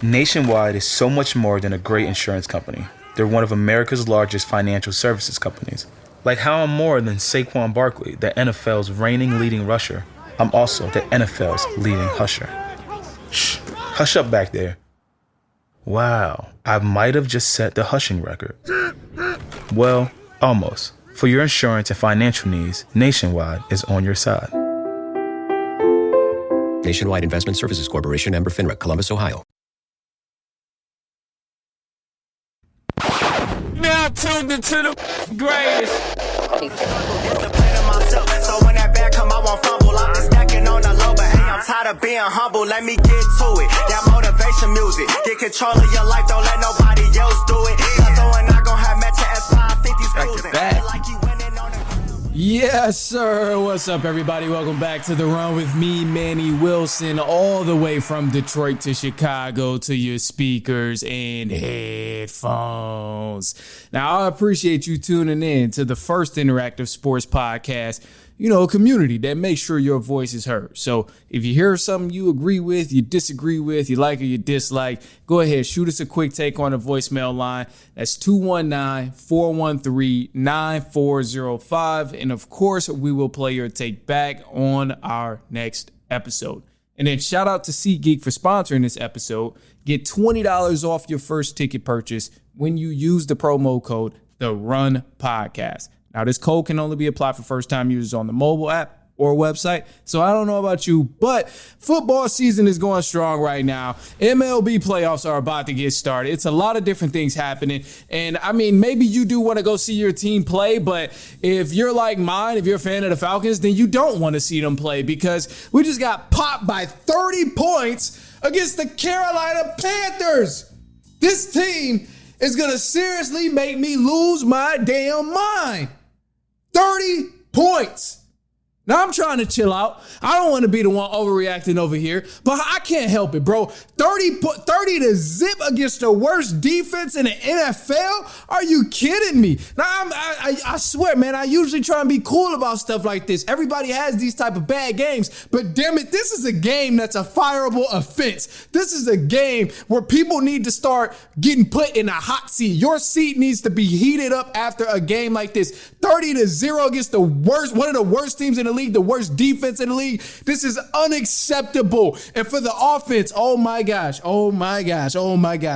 Nationwide is so much more than a great insurance company. They're one of America's largest financial services companies. Like how I'm more than Saquon Barkley, the NFL's reigning leading rusher. I'm also the NFL's leading husher. Shh, hush up back there. Wow, I might have just set the hushing record. Well, almost. For your insurance and financial needs, Nationwide is on your side. Nationwide Investment Services Corporation, member FINRA, Columbus, Ohio. Now tuned into the greatest. So when that bag come, I won't fumble. I've been stacking on the low, but hey, I'm tired of being humble. Let me get to it. That motivation music. Get control of your life, don't let nobody else do it. Cause when I gon' have met your S550 schools and like you winning on the. Yes, sir. What's up, everybody? Welcome back to The Run with me, Manny Wilson, all the way from Detroit to Chicago to your speakers and headphones. Now, I appreciate you tuning in to the first interactive sports podcast, a community that makes sure your voice is heard. So if you hear something you agree with, you disagree with, you like or you dislike, go ahead, shoot us a quick take on the voicemail line. That's 219-413-9405. And of course, we will play your take back on our next episode. And then shout out to SeatGeek for sponsoring this episode. Get $20 off your first ticket purchase when you use the promo code The Run Podcast. Now, this code can only be applied for first-time users on the mobile app or website. So I don't know about you, but football season is going strong right now. MLB playoffs are about to get started. It's a lot of different things happening. And I mean, maybe you do want to go see your team play, but if you're like mine, if you're a fan of the Falcons, then you don't want to see them play because we just got popped by 30 points against the Carolina Panthers. This team is going to seriously make me lose my damn mind. 30 points. Now, I'm trying to chill out. I don't want to be the one overreacting over here, but I can't help it, bro. 30 to zip against the worst defense in the NFL? Are you kidding me? Now, I swear, man, I usually try and be cool about stuff like this. Everybody has these type of bad games, but damn it, this is a game that's a fireable offense. This is a game where people need to start getting put in a hot seat. Your seat needs to be heated up after a game like this. 30-0 against the worst, one of the worst teams in the league, the worst defense in the league. This is unacceptable. And for the offense, oh my gosh,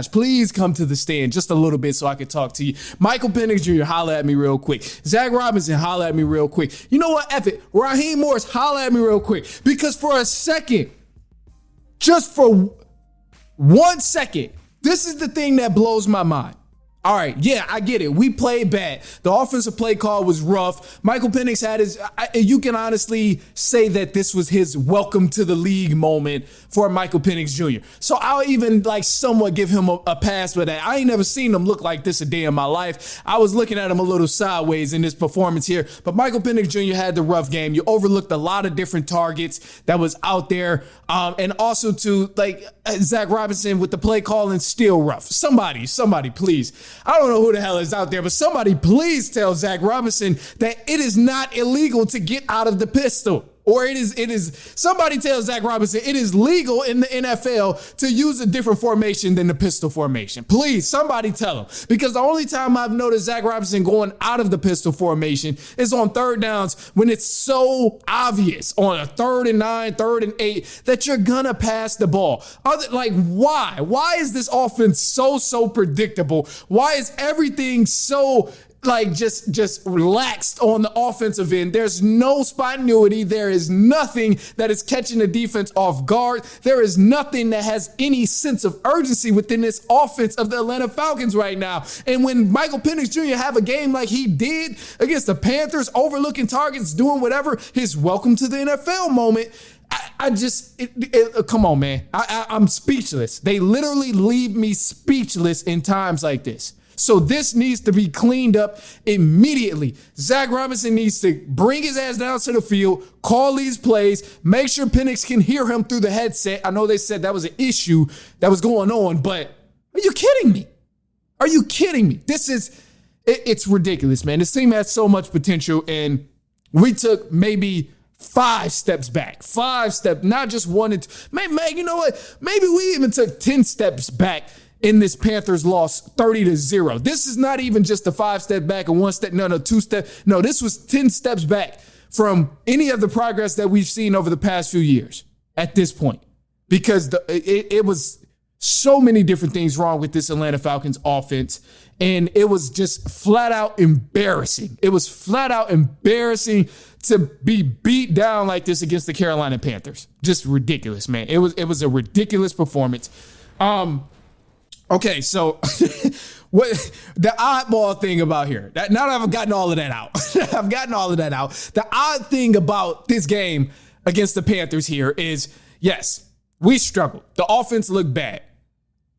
please come to the stand just a little bit so I can talk to you. Michael Penix Jr., holla at me real quick. Zach Robinson, holla at me real quick. You know what, F it. Raheem Morris, holla at me real quick. Because for a second, just for 1 second, this is the thing that blows my mind. All right, yeah, I get it. We played bad. The offensive play call was rough. Michael Penix had you can honestly say that this was his welcome to the league moment for Michael Penix Jr. So I'll even somewhat give him a pass for that. I ain't never seen him look like this a day in my life. I was looking at him a little sideways in this performance here, but Michael Penix Jr. had the rough game. You overlooked a lot of different targets that was out there. And also Zach Robinson with the play calling still rough. Somebody, please. I don't know who the hell is out there, but somebody please tell Zach Robinson that it is not illegal to get out of the pistol. Or somebody tell Zach Robinson it is legal in the NFL to use a different formation than the pistol formation. Please, somebody tell him. Because the only time I've noticed Zach Robinson going out of the pistol formation is on third downs when it's so obvious on a 3rd and 9, 3rd and 8 that you're gonna pass the ball. Why? Why is this offense so predictable? Why is everything so just relaxed on the offensive end? There's no spontaneity. There is nothing that is catching the defense off guard. There is nothing that has any sense of urgency within this offense of the Atlanta Falcons right now. And when Michael Penix Jr. have a game like he did against the Panthers, overlooking targets, doing whatever, his welcome to the NFL moment, come on, man. I'm speechless. They literally leave me speechless in times like this. So this needs to be cleaned up immediately. Zach Robinson needs to bring his ass down to the field, call these plays, make sure Penix can hear him through the headset. I know they said that was an issue that was going on, but are you kidding me? Are you kidding me? It's ridiculous, man. This team has so much potential, and we took maybe 5 steps back. 5 steps, not just one. Maybe, you know what? Maybe we even took 10 steps back in this Panthers loss 30-0. This is not even just a 5 step back and 1 step. No, 2 step. No, this was 10 steps back from any of the progress that we've seen over the past few years at this point, because it was so many different things wrong with this Atlanta Falcons offense. And it was just flat out embarrassing. It was flat out embarrassing to be beat down like this against the Carolina Panthers. Just ridiculous, man. It was a ridiculous performance. Okay, so what the oddball thing about here, that now that I've gotten all of that out, the odd thing about this game against the Panthers here is, yes, we struggled. The offense looked bad.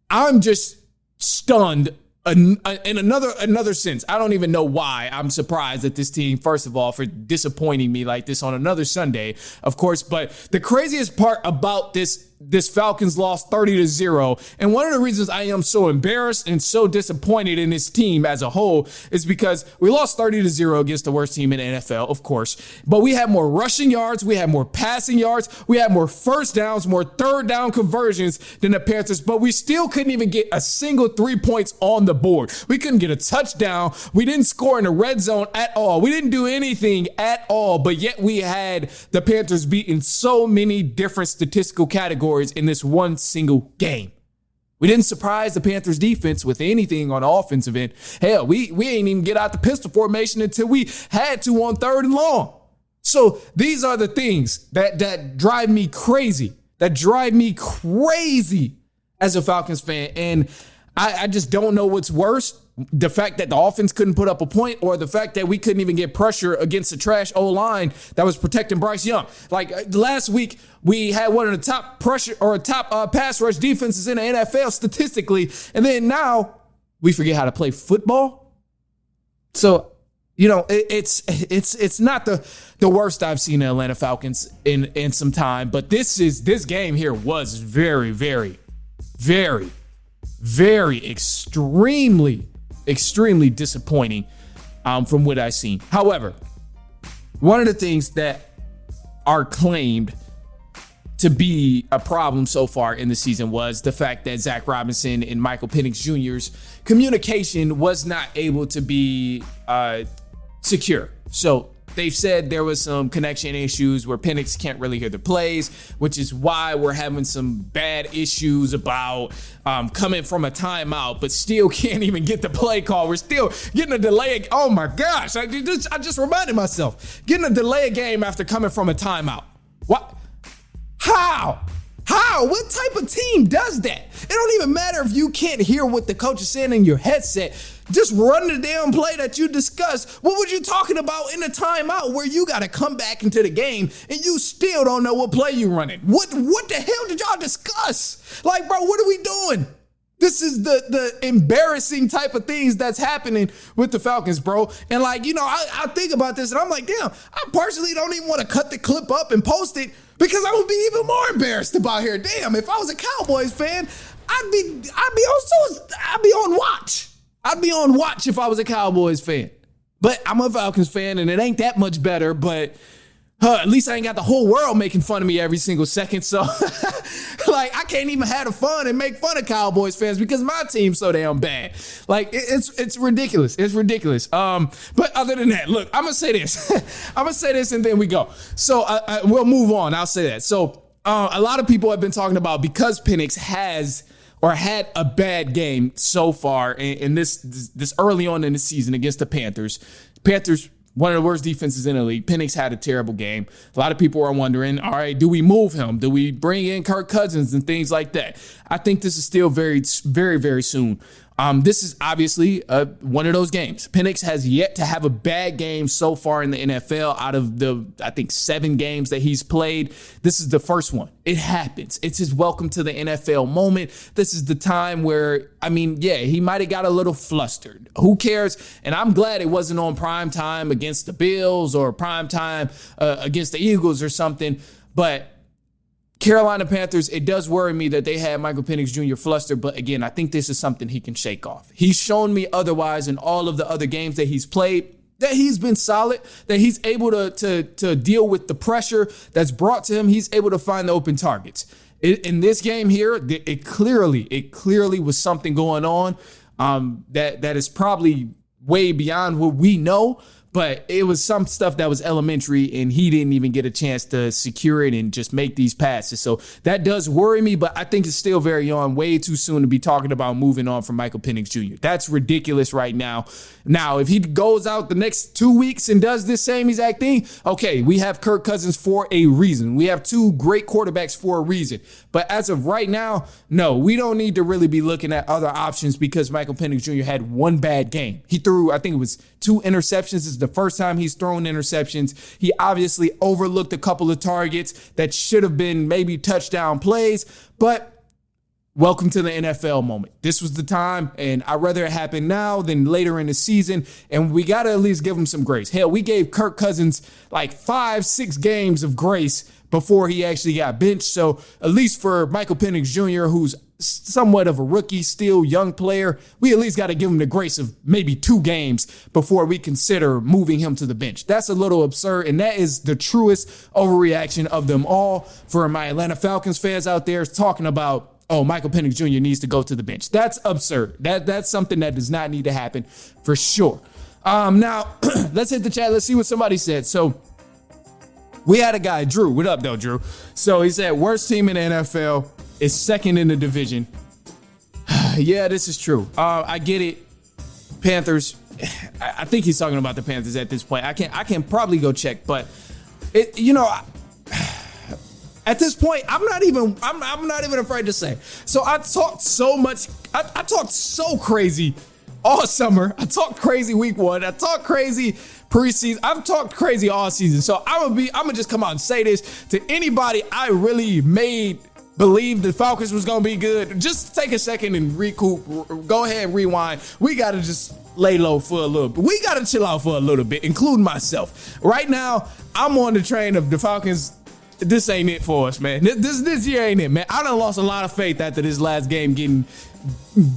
I'm just stunned in another sense. I don't even know why I'm surprised at this team, first of all, for disappointing me like this on another Sunday, of course. But the craziest part about this Falcons loss 30-0, and one of the reasons I am so embarrassed and so disappointed in this team as a whole is because we lost 30-0 against the worst team in the NFL, of course. But we had more rushing yards, we had more passing yards, we had more first downs, more third down conversions than the Panthers, but we still couldn't even get a single 3 points on the board. We couldn't get a touchdown. We didn't score in the red zone at all. We didn't do anything at all, but yet we had the Panthers beat in so many different statistical categories in this one single game. We didn't surprise the Panthers defense with anything on the offensive end. Hell, we ain't even get out the pistol formation until we had to on 3rd and long. So these are the things that drive me crazy, as a Falcons fan. And I just don't know what's worse. The fact that the offense couldn't put up a point, or the fact that we couldn't even get pressure against the trash O-line that was protecting Bryce Young. Like last week, we had one of the top pass rush defenses in the NFL statistically, and then now we forget how to play football. So, it's not the worst I've seen the Atlanta Falcons in some time, but this game here was very, very, very, very extremely disappointing from what I've seen. However, one of the things that are claimed to be a problem so far in the season was the fact that Zach Robinson and Michael Penix Jr.'s communication was not able to be secure. So they've said there was some connection issues where Penix can't really hear the plays, which is why we're having some bad issues about coming from a timeout, but still can't even get the play call. We're still getting a delay. Oh my gosh, I just reminded myself. Getting a delay game after coming from a timeout. What? How? What type of team does that? It don't even matter if you can't hear what the coach is saying in your headset. Just run the damn play that you discussed. What were you talking about in a timeout where you got to come back into the game and you still don't know what play you running? What the hell did y'all discuss? Like, bro, what are we doing? This is the embarrassing type of things that's happening with the Falcons, bro. And like, I think about this and I'm like, damn, I personally don't even want to cut the clip up and post it because I would be even more embarrassed about here. Damn, if I was a Cowboys fan, I'd be on watch. I'd be on watch if I was a Cowboys fan. But I'm a Falcons fan and it ain't that much better, but at least I ain't got the whole world making fun of me every single second. So like I can't even have the fun and make fun of Cowboys fans because my team's so damn bad. Like it's ridiculous. It's ridiculous. But other than that, look, I'm gonna say this and then we go. So we'll move on. I'll say that. So a lot of people have been talking about because Penix had a bad game so far in this early on in the season against the Panthers. Panthers, one of the worst defenses in the league. Penix had a terrible game. A lot of people are wondering, all right, do we move him? Do we bring in Kirk Cousins and things like that? I think this is still very, very, very soon. This is obviously one of those games. Penix has yet to have a bad game so far in the NFL. Out of the, I think, 7 games that he's played, this is the first one. It happens. It's his welcome to the NFL moment. This is the time where, he might have got a little flustered. Who cares? And I'm glad it wasn't on prime time against the Bills or prime time against the Eagles or something. But Carolina Panthers, it does worry me that they had Michael Penix Jr. flustered, but again, I think this is something he can shake off. He's shown me otherwise in all of the other games that he's played. that he's been solid, that he's able to deal with the pressure that's brought to him. He's able to find the open targets. In this game here, it clearly was something going on that is probably way beyond what we know. But it was some stuff that was elementary, and he didn't even get a chance to secure it and just make these passes. So that does worry me, but I think it's still very young, way too soon to be talking about moving on from Michael Penix Jr. That's ridiculous right now. Now, if he goes out the next 2 weeks and does this same exact thing, okay, we have Kirk Cousins for a reason. We have two great quarterbacks for a reason. But as of right now, no, we don't need to really be looking at other options because Michael Penix Jr. had one bad game. He threw, I think it was 2 interceptions. This is the first time he's thrown interceptions. He obviously overlooked a couple of targets that should have been maybe touchdown plays, but welcome to the NFL moment. This was the time, and I'd rather it happen now than later in the season, and we got to at least give him some grace. Hell, we gave Kirk Cousins like 5-6 games of grace before he actually got benched, so at least for Michael Penix Jr., who's somewhat of a rookie, still young player, we at least got to give him the grace of maybe 2 games before we consider moving him to the bench. That's a little absurd, and that is the truest overreaction of them all. For my Atlanta Falcons fans out there talking about, oh, Michael Penix Jr. needs to go to the bench. That's absurd. That's something that does not need to happen for sure. Now, let's hit the chat. Let's see what somebody said. So we had a guy, Drew. What up, though, Drew? So he said, worst team in the NFL is second in the division. Yeah, this is true. I get it. Panthers. I think he's talking about the Panthers at this point. I can probably go check, but at this point, I'm not even afraid to say. So I talked so much. I talked so crazy all summer. I talked crazy week 1. I talked crazy preseason. I've talked crazy all season. So I'm gonna just come out and say this to anybody I really made believe the Falcons was gonna be good. Just take a second and recoup. Go ahead and rewind. We gotta just lay low for a little bit. We gotta chill out for a little bit, including myself. Right now, I'm on the train of the Falcons. This ain't it for us, man. This year ain't it, man. I done lost a lot of faith after this last game getting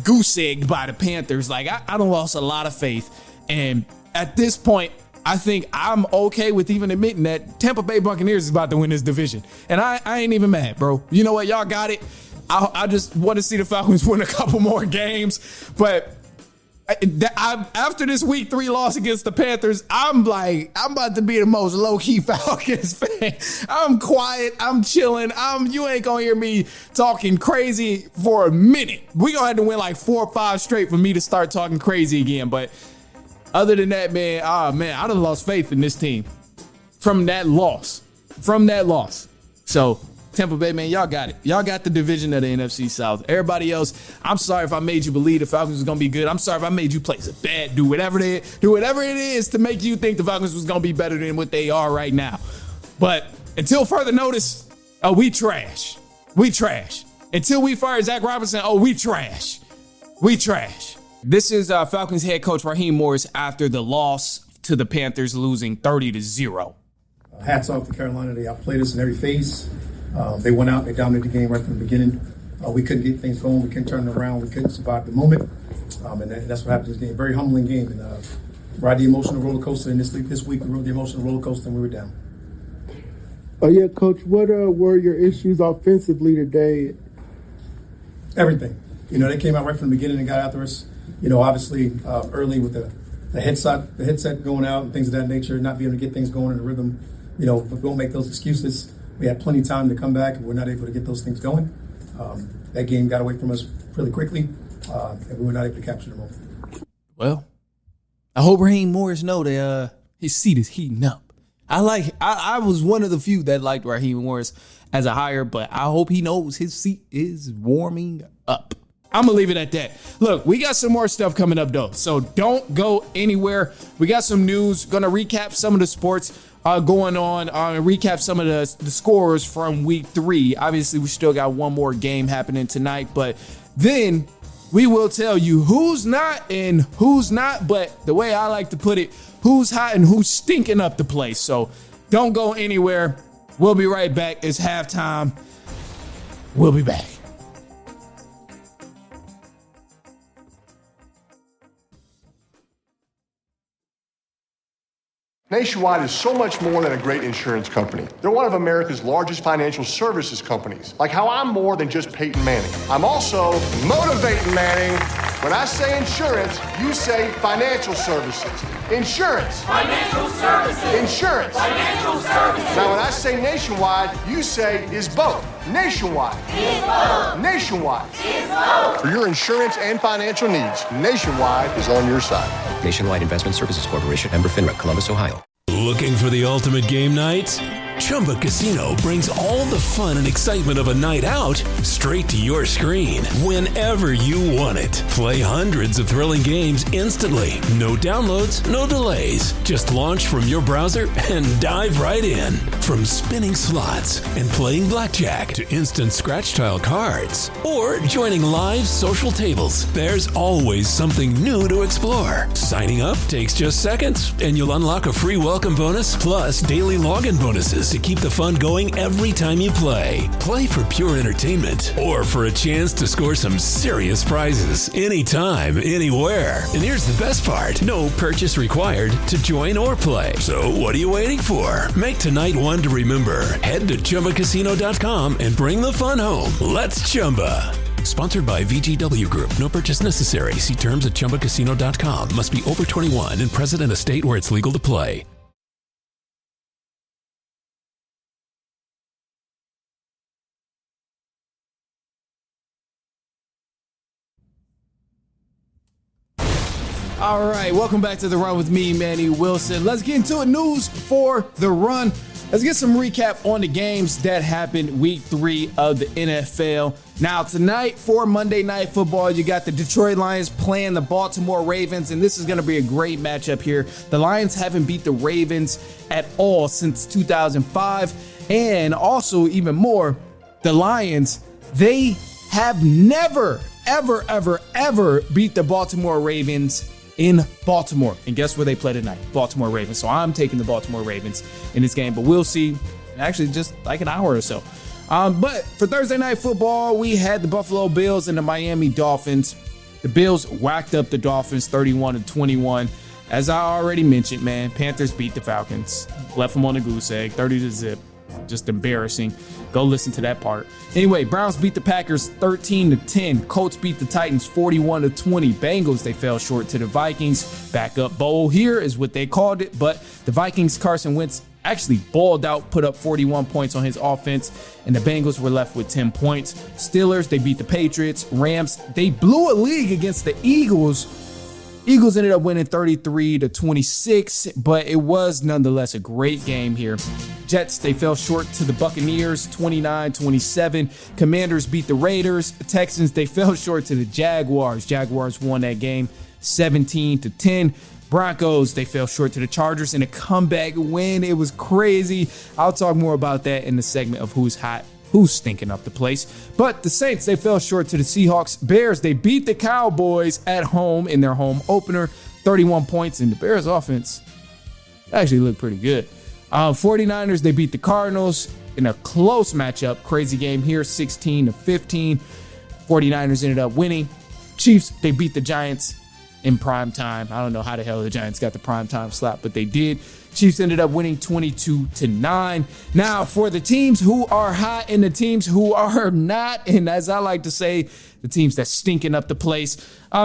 goose-egged by the Panthers. Like, I done lost a lot of faith. And at this point, I think I'm okay with even admitting that Tampa Bay Buccaneers is about to win this division. And I ain't even mad, bro. You know what? Y'all got it. I just want to see the Falcons win a couple more games. But after this week 3 loss against the Panthers, I'm about to be the most low-key Falcons fan. I'm quiet. I'm chilling. You ain't going to hear me talking crazy for a minute. We going to have to win like 4 or 5 straight for me to start talking crazy again. But other than that, man, I done lost faith in this team from that loss. So Tampa Bay, man, y'all got it. Y'all got the division of the NFC South. Everybody else, I'm sorry if I made you believe the Falcons was going to be good. I'm sorry if I made you place a bet. Do whatever it is to make you think the Falcons was going to be better than what they are right now. But until further notice, we trash. Until we fire Zach Robinson, we trash. This is Falcons head coach Raheem Morris after the loss to the Panthers, losing 30-0. Hats off to Carolina. They outplayed us in every phase. They went out, they dominated the game right from the beginning. We couldn't get things going. We couldn't turn it around. We couldn't survive the moment. And that's what happened in this game. Very humbling game. And ride the emotional roller coaster in this week. We rode the emotional roller coaster and we were down. Yeah, Coach, what were your issues offensively today? Everything. They came out right from the beginning and got after us. Obviously early with the headset going out and things of that nature, not being able to get things going in a rhythm. But we won't make those excuses. We had plenty of time to come back, and we're not able to get those things going. That game got away from us really quickly, and we were not able to capture the moment. Well, I hope Raheem Morris know that his seat is heating up. I was one of the few that liked Raheem Morris as a hire, but I hope he knows his seat is warming up. I'm going to leave it at that. Look, we got some more stuff coming up, though, so don't go anywhere. We got some news. Going to recap some of the sports going on and recap some of the scores from week 3. Obviously, we still got one more game happening tonight, but then we will tell you who's not and who's not, but the way I like to put it, who's hot and who's stinking up the place. So don't go anywhere. We'll be right back. It's halftime. We'll be back. Nationwide is so much more than a great insurance company. They're one of America's largest financial services companies. Like how I'm more than just Peyton Manning. I'm also motivating Manning. When I say insurance, you say financial services. Insurance. Financial services. Insurance. Financial services. Now when I say Nationwide, you say is both. Nationwide. Is both. Nationwide. Is both. For your insurance and financial needs, Nationwide is on your side. Nationwide Investment Services Corporation, member FINRA, Columbus, Ohio. Looking for the ultimate game night? Chumba Casino brings all the fun and excitement of a night out straight to your screen whenever you want it. Play hundreds of thrilling games instantly. No downloads, no delays. Just launch from your browser and dive right in. From spinning slots and playing blackjack to instant scratch tile cards or joining live social tables, there's always something new to explore. Signing up takes just seconds and you'll unlock a free welcome bonus plus daily login bonuses to keep the fun going every time you play. Play for pure entertainment or for a chance to score some serious prizes anytime, anywhere. And here's the best part. No purchase required to join or play. So what are you waiting for? Make tonight one to remember. Head to ChumbaCasino.com and bring the fun home. Let's Chumba. Sponsored by VGW Group. No purchase necessary. See terms at ChumbaCasino.com. Must be over 21 and present in a state where it's legal to play. All right, welcome back to The Run with me, Manny Wilson. Let's get into it. News for The Run. Let's get some recap on the games that happened week 3 of the NFL. Now, tonight for Monday Night Football, you got the Detroit Lions playing the Baltimore Ravens, and this is going to be a great matchup here. The Lions haven't beat the Ravens at all since 2005, and also even more, the Lions, they have never, ever beat the Baltimore Ravens in Baltimore. And guess where they play tonight? Baltimore Ravens. So I'm taking the Baltimore Ravens in this game, but we'll see. Actually, just like an hour or so. But for Thursday Night Football, we had the Buffalo Bills and the Miami Dolphins. The Bills whacked up the Dolphins 31-21. As I already mentioned, man, Panthers beat the Falcons. Left them on a goose egg, 30-0. Just embarrassing. Go listen to that part. Anyway, Browns beat the Packers 13-10. Colts beat the Titans 41-20. Bengals, they fell short to the Vikings. Backup bowl here is what they called it. But the Vikings, Carson Wentz actually balled out, put up 41 points on his offense, and the Bengals were left with 10 points. Steelers, they beat the Patriots. Rams, they blew a lead against the Eagles. Eagles ended up winning 33-26, but it was nonetheless a great game here. Jets, they fell short to the Buccaneers, 29-27. Commanders beat the Raiders. Texans, they fell short to the Jaguars. Jaguars won that game 17-10. Broncos, they fell short to the Chargers in a comeback win. It was crazy. I'll talk more about that in the segment of who's hot, who's stinking up the place. But the Saints, they fell short to the Seahawks. Bears, they beat the Cowboys at home in their home opener, 31 points, and the Bears offense actually looked pretty good. 49ers, they beat the Cardinals in a close matchup. Crazy game here, 16-15. 49ers ended up winning. Chiefs, they beat the Giants in prime time. I don't know how the hell the Giants got the prime time slot, but they did. Chiefs ended up winning 22-9. Now, for the teams who are hot and the teams who are not, and as I like to say, the teams that's stinking up the place.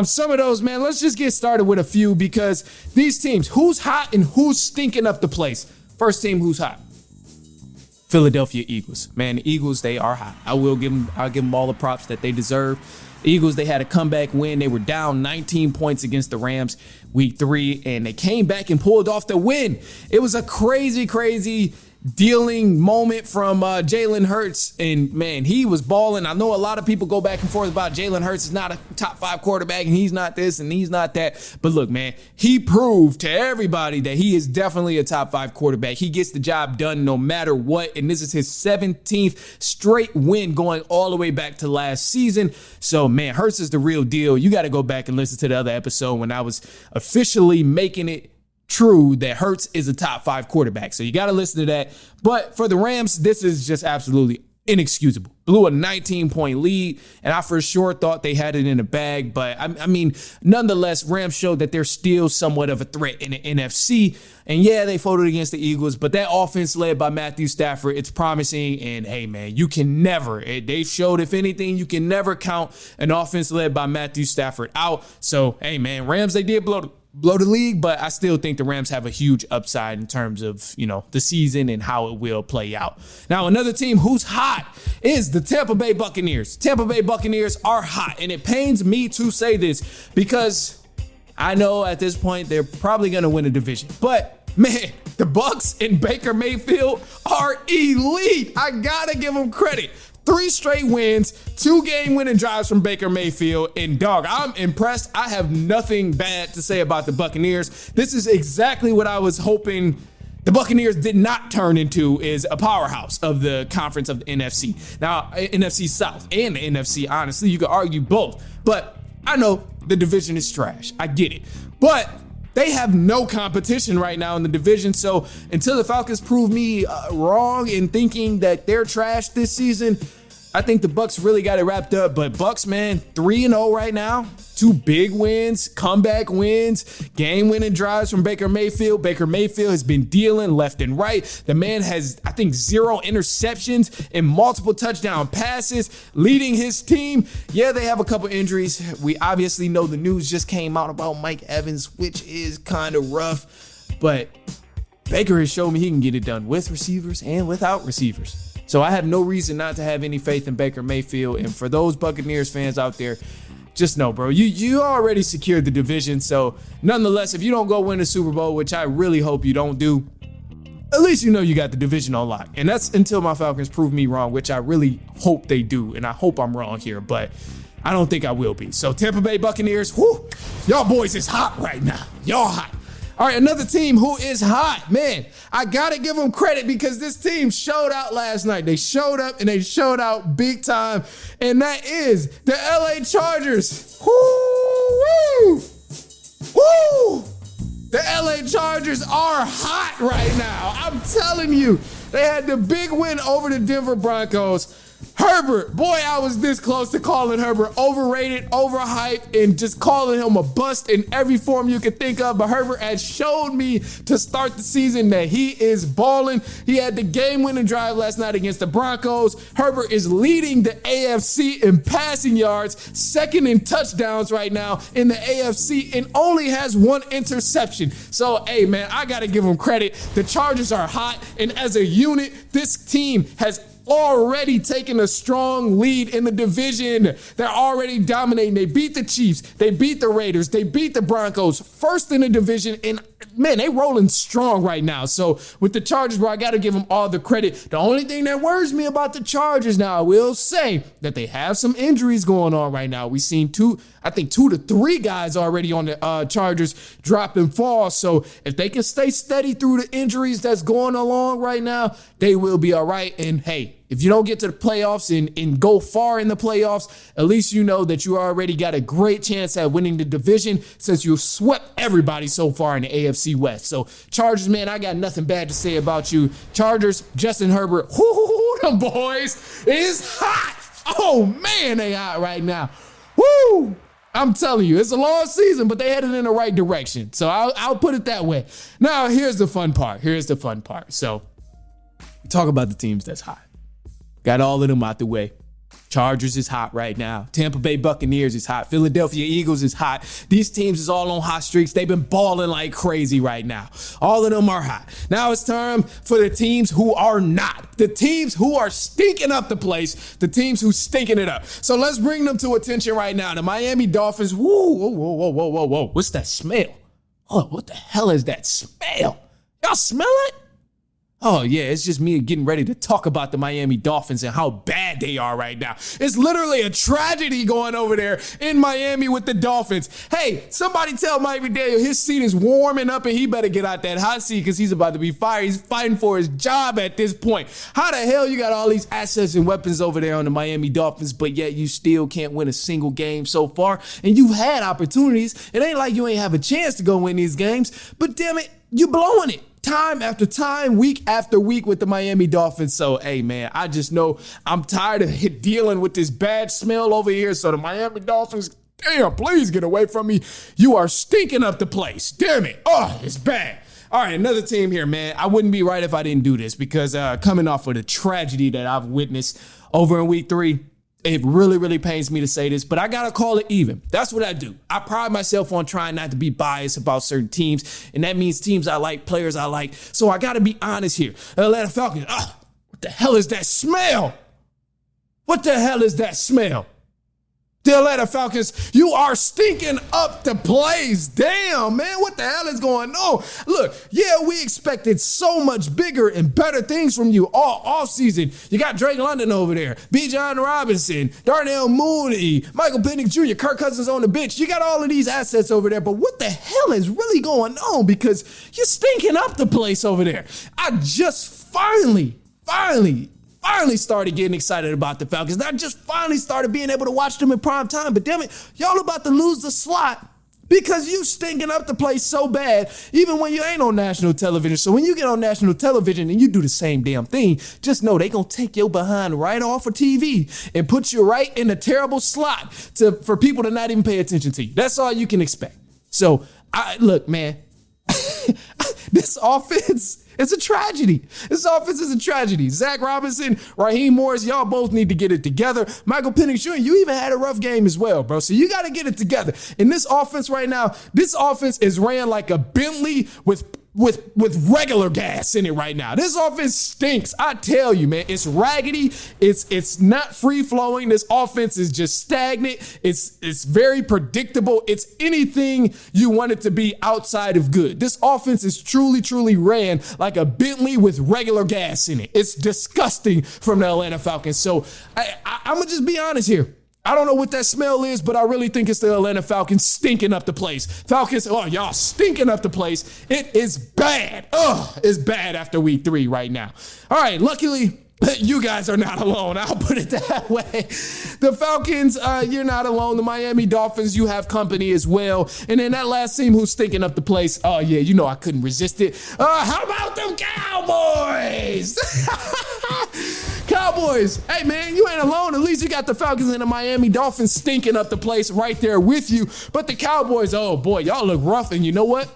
Some of those, man, let's just get started with a few because these teams, who's hot and who's stinking up the place? First team who's hot. Philadelphia Eagles. Man, the Eagles, they are hot. I'll give them all the props that they deserve. The Eagles, they had a comeback win. They were down 19 points against the Rams week 3, and they came back and pulled off the win. It was a crazy dealing moment from Jalen Hurts, and man, he was balling. I know a lot of people go back and forth about Jalen Hurts is not a top 5 quarterback, and he's not this and he's not that. But look, man, he proved to everybody that he is definitely a top 5 quarterback. He gets the job done no matter what, and this is his 17th straight win going all the way back to last season. So, man, Hurts is the real deal. You got to go back and listen to the other episode when I was officially making it true that Hurts is a top 5 quarterback. So you got to listen to that. But for the Rams, this is just absolutely inexcusable. Blew a 19-point lead, and I for sure thought they had it in the bag. But I mean, nonetheless, Rams showed that they're still somewhat of a threat in the NFC. And yeah, they folded against the Eagles, but that offense led by Matthew Stafford, it's promising. And hey, man, you can never, they showed, if anything, you can never count an offense led by Matthew Stafford out. So, hey, man, Rams, they did blow the league, but I still think the Rams have a huge upside in terms of, the season and how it will play out. Now, another team who's hot is the Tampa Bay Buccaneers. Tampa Bay Buccaneers are hot, and it pains me to say this because I know at this point they're probably going to win a division. But, man, the Bucs and Baker Mayfield are elite. I got to give them credit. 3 straight wins, 2 game-winning drives from Baker Mayfield, and dog, I'm impressed. I have nothing bad to say about the Buccaneers. This is exactly what I was hoping the Buccaneers did not turn into, is a powerhouse of the conference of the NFC. Now, NFC South and the NFC, honestly, you could argue both. But I know the division is trash. I get it. But they have no competition right now in the division. So until the Falcons prove me wrong in thinking that they're trash this season, I think the Bucs really got it wrapped up. But Bucs, man, 3-0 right now. 2 big wins, comeback wins, game-winning drives from Baker Mayfield. Baker Mayfield has been dealing left and right. The man has, I think, 0 interceptions and multiple touchdown passes, leading his team. Yeah, they have a couple injuries. We obviously know the news just came out about Mike Evans, which is kind of rough. But Baker has shown me he can get it done with receivers and without receivers. So I have no reason not to have any faith in Baker Mayfield. And for those Buccaneers fans out there, just know, bro, you already secured the division. So nonetheless, if you don't go win the Super Bowl, which I really hope you don't do, at least you know you got the division on lock. And that's until my Falcons prove me wrong, which I really hope they do. And I hope I'm wrong here, but I don't think I will be. So Tampa Bay Buccaneers, whoo, y'all boys is hot right now. Y'all hot. All right, another team who is hot. Man, I got to give them credit because this team showed out last night. They showed up and they showed out big time. And that is the LA Chargers. Woo! Woo! The LA Chargers are hot right now. I'm telling you. They had the big win over the Denver Broncos. Herbert, boy, I was this close to calling Herbert overrated, overhyped, and just calling him a bust in every form you could think of. But Herbert has showed me to start the season that he is balling. He had the game-winning drive last night against the Broncos. Herbert is leading the AFC in passing yards, second in touchdowns right now in the AFC, and only has 1 interception. So, hey, man, I got to give him credit. The Chargers are hot, and as a unit, this team has already taken a strong lead in the division. They're already dominating. They beat the Chiefs. They beat the Raiders. They beat the Broncos. First in the division. And man, they rolling strong right now. So with the Chargers, bro, I got to give them all the credit. The only thing that worries me about the Chargers now, I will say that they have some injuries going on right now. We've seen 2 to 3 guys already on the Chargers drop and fall. So if they can stay steady through the injuries that's going along right now, they will be all right. And hey, if you don't get to the playoffs and go far in the playoffs, at least you know that you already got a great chance at winning the division since you've swept everybody so far in the AFC West. So Chargers, man, I got nothing bad to say about you. Chargers, Justin Herbert, whoo, them boys is hot. Oh, man, they hot right now. Woo! I'm telling you, it's a long season, but they headed in the right direction. So I'll put it that way. Now, here's the fun part. So we talk about the teams that's hot. Got all of them out the way. Chargers is hot right now. Tampa Bay Buccaneers is hot. Philadelphia Eagles is hot. These teams is all on hot streaks. They've been balling like crazy right now. All of them are hot. Now it's time for the teams who are not. The teams who are stinking up the place. The teams who stinking it up. So let's bring them to attention right now. The Miami Dolphins. Whoa. What's that smell? Oh, what the hell is that smell? Y'all smell it? Oh, yeah, it's just me getting ready to talk about the Miami Dolphins and how bad they are right now. It's literally a tragedy going over there in Miami with the Dolphins. Hey, somebody tell Mike McDaniel his seat is warming up and he better get out that hot seat because he's about to be fired. He's fighting for his job at this point. How the hell you got all these assets and weapons over there on the Miami Dolphins, but yet you still can't win a single game so far? And you've had opportunities. It ain't like you ain't have a chance to go win these games, but damn it, you blowing it. time after time, week after week with the Miami Dolphins. So, hey, man, I just know I'm tired of dealing with this bad smell over here. So the Miami Dolphins, damn, please get away from me. You are stinking up the place. Damn it. Oh, it's bad. All right, another team here, man. I wouldn't be right if I didn't do this because coming off of the tragedy that I've witnessed over in week 3, it really, really pains me to say this, but I got to call it even. That's what I do. I pride myself on trying not to be biased about certain teams, and that means teams I like, players I like. So I got to be honest here. Atlanta Falcons, what the hell is that smell? What the hell is that smell? The Atlanta Falcons, you are stinking up the place. Damn, man, what the hell is going on? Look, yeah, we expected so much bigger and better things from you all offseason. You got Drake London over there, Bijan Robinson, Darnell Mooney, Michael Penix Jr., Kirk Cousins on the bench. You got all of these assets over there, but what the hell is really going on? Because you're stinking up the place over there. I just finally started getting excited about the Falcons. I just finally started being able to watch them in prime time. But damn it, y'all about to lose the slot because you stinking up the place so bad, even when you ain't on national television. So when you get on national television and you do the same damn thing, just know they gonna take your behind right off of TV and put you right in a terrible slot for people to not even pay attention to you. That's all you can expect. So look, man, this offense, it's a tragedy. This offense is a tragedy. Zach Robinson, Raheem Morris, y'all both need to get it together. Michael Penix Jr., you even had a rough game as well, bro. So you got to get it together. In this offense right now, this offense is ran like a Bentley with regular gas in it right now. This offense stinks. I tell you, man, it's raggedy. It's not free flowing. This offense is just stagnant. It's very predictable. It's anything you want it to be outside of good. This offense is truly ran like a Bentley with regular gas in it. It's disgusting from the Atlanta Falcons. So I'm gonna just be honest here. I don't know what that smell is, but I really think it's the Atlanta Falcons stinking up the place. Falcons, y'all stinking up the place. It is bad. It's bad after week 3 right now. All right, luckily, you guys are not alone. I'll put it that way. The Falcons, you're not alone. The Miami Dolphins, you have company as well. And then that last team who's stinking up the place, oh yeah, you know I couldn't resist it. How about them Cowboys? Cowboys, hey man, you ain't alone. At least you got the Falcons and the Miami Dolphins stinking up the place right there with you. But the Cowboys, oh boy, y'all look rough. And you know what?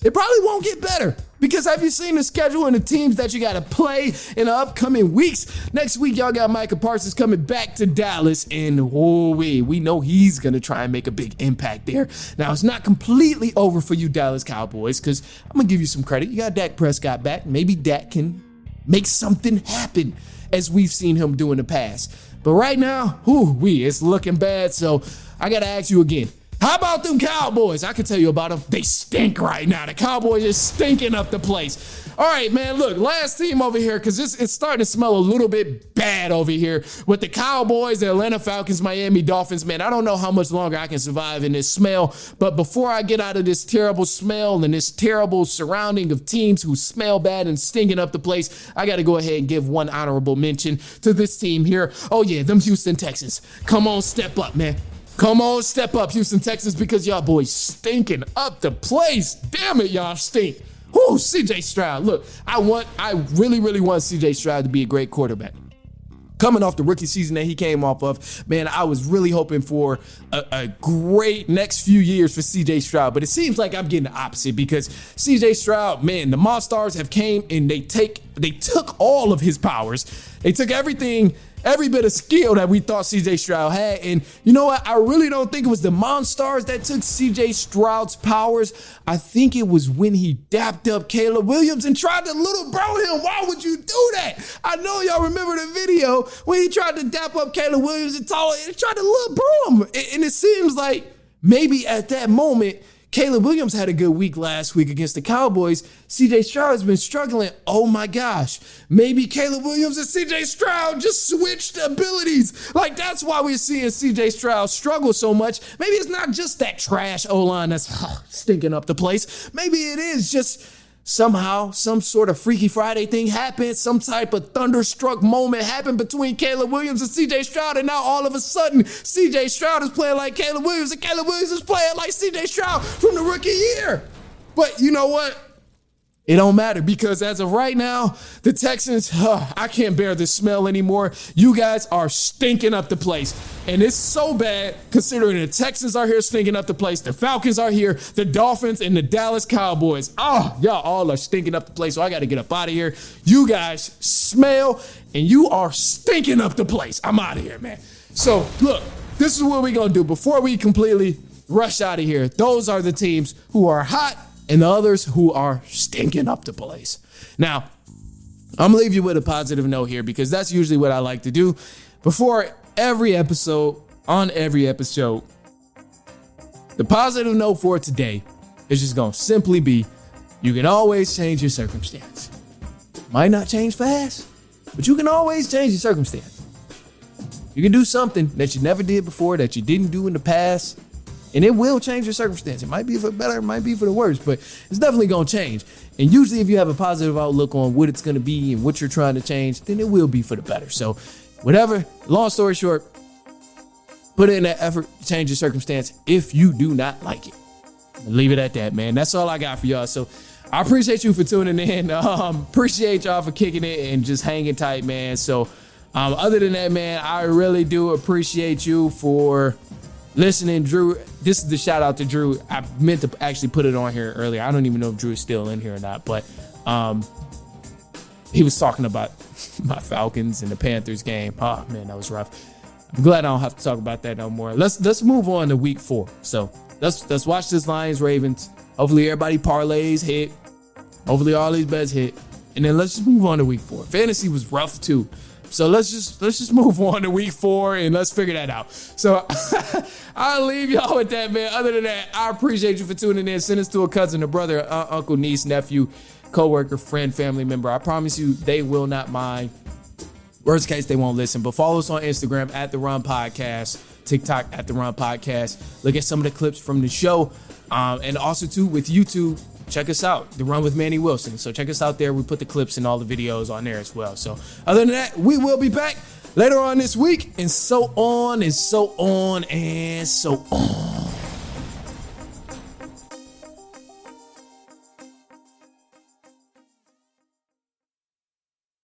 It probably won't get better. Because have you seen the schedule and the teams that you got to play in the upcoming weeks? Next week, y'all got Micah Parsons coming back to Dallas. And we know he's going to try and make a big impact there. Now, it's not completely over for you Dallas Cowboys because I'm going to give you some credit. You got Dak Prescott back. Maybe Dak can make something happen as we've seen him do in the past. But right now, it's looking bad. So I got to ask you again. How about them Cowboys? I can tell you about them. They stink right now. The Cowboys are stinking up the place. All right, man, look, last team over here, because it's starting to smell a little bit bad over here with the Cowboys, the Atlanta Falcons, Miami Dolphins. Man, I don't know how much longer I can survive in this smell, but before I get out of this terrible smell and this terrible surrounding of teams who smell bad and stinking up the place, I got to go ahead and give one honorable mention to this team here. Oh, yeah, them Houston Texans. Come on, step up, man. Come on, step up, Houston Texans, because y'all boys stinking up the place. Damn it, y'all stink. CJ Stroud. Look, I really want CJ Stroud to be a great quarterback. Coming off the rookie season that he came off of, man, I was really hoping for a great next few years for CJ Stroud, but it seems like I'm getting the opposite because CJ Stroud, man, the Monstars have came and they took all of his powers. They took everything, every bit of skill that we thought CJ Stroud had. And you know what? I really don't think it was the Monstars that took CJ Stroud's powers. I think it was when he dapped up Caleb Williams and tried to little bro him. Why would you do that? I know y'all remember the video when he tried to dap up Caleb Williams and tried to little bro him. And it seems like maybe at that moment, Caleb Williams had a good week last week against the Cowboys. CJ Stroud has been struggling. Oh my gosh. Maybe Caleb Williams and CJ Stroud just switched abilities. Like that's why we're seeing CJ Stroud struggle so much. Maybe it's not just that trash O-line that's stinking up the place. Maybe it is just somehow some sort of Freaky Friday thing happened. Some type of thunderstruck moment happened between Caleb Williams and CJ Stroud. And now all of a sudden, CJ Stroud is playing like Caleb Williams and Caleb Williams is playing like CJ Stroud from the rookie year. But you know what? It don't matter because as of right now, the Texans, I can't bear this smell anymore. You guys are stinking up the place. And it's so bad considering the Texans are here stinking up the place. The Falcons are here, the Dolphins and the Dallas Cowboys. Oh, y'all all are stinking up the place. So I got to get up out of here. You guys smell and you are stinking up the place. I'm out of here, man. So look, this is what we're going to do before we completely rush out of here. Those are the teams who are hot and the others who are stinking up the place. Now, I'm gonna leave you with a positive note here because that's usually what I like to do. Before every episode, on every episode, the positive note for today is just gonna simply be, you can always change your circumstance. Might not change fast, but you can always change your circumstance. You can do something that you never did before, that you didn't do in the past, and it will change your circumstance. It might be for the better, it might be for the worse, but it's definitely going to change. And usually if you have a positive outlook on what it's going to be and what you're trying to change, then it will be for the better. So whatever, long story short, put in that effort to change your circumstance if you do not like it. Leave it at that, man. That's all I got for y'all. So I appreciate you for tuning in. Appreciate y'all for kicking it and just hanging tight, man. So other than that, man, I really do appreciate you for listening. Drew, this is the shout out to Drew. I meant to actually put it on here earlier. I don't even know if Drew is still in here or not, but he was talking about my Falcons and the Panthers game. Oh man, that was rough. I'm glad I don't have to talk about that no more. Let's move on to week 4. So let's watch this Lions Ravens. Hopefully everybody parlays hit. Hopefully all these bets hit. And then let's just move on to week 4. Fantasy was rough too. So let's just move on to week 4 and let's figure that out. So I'll leave y'all with that, man. Other than that, I appreciate you for tuning in. Send us to a cousin, a brother, uncle, niece, nephew, coworker, friend, family member. I promise you they will not mind. Worst case, they won't listen. But follow us on Instagram at The Run Podcast, TikTok at The Run Podcast. Look at some of the clips from the show. And also, too, with YouTube, check us out, The Run with Manny Wilson. So check us out there. We put the clips and all the videos on there as well. So other than that, we will be back later on this week and so on and so on and so on.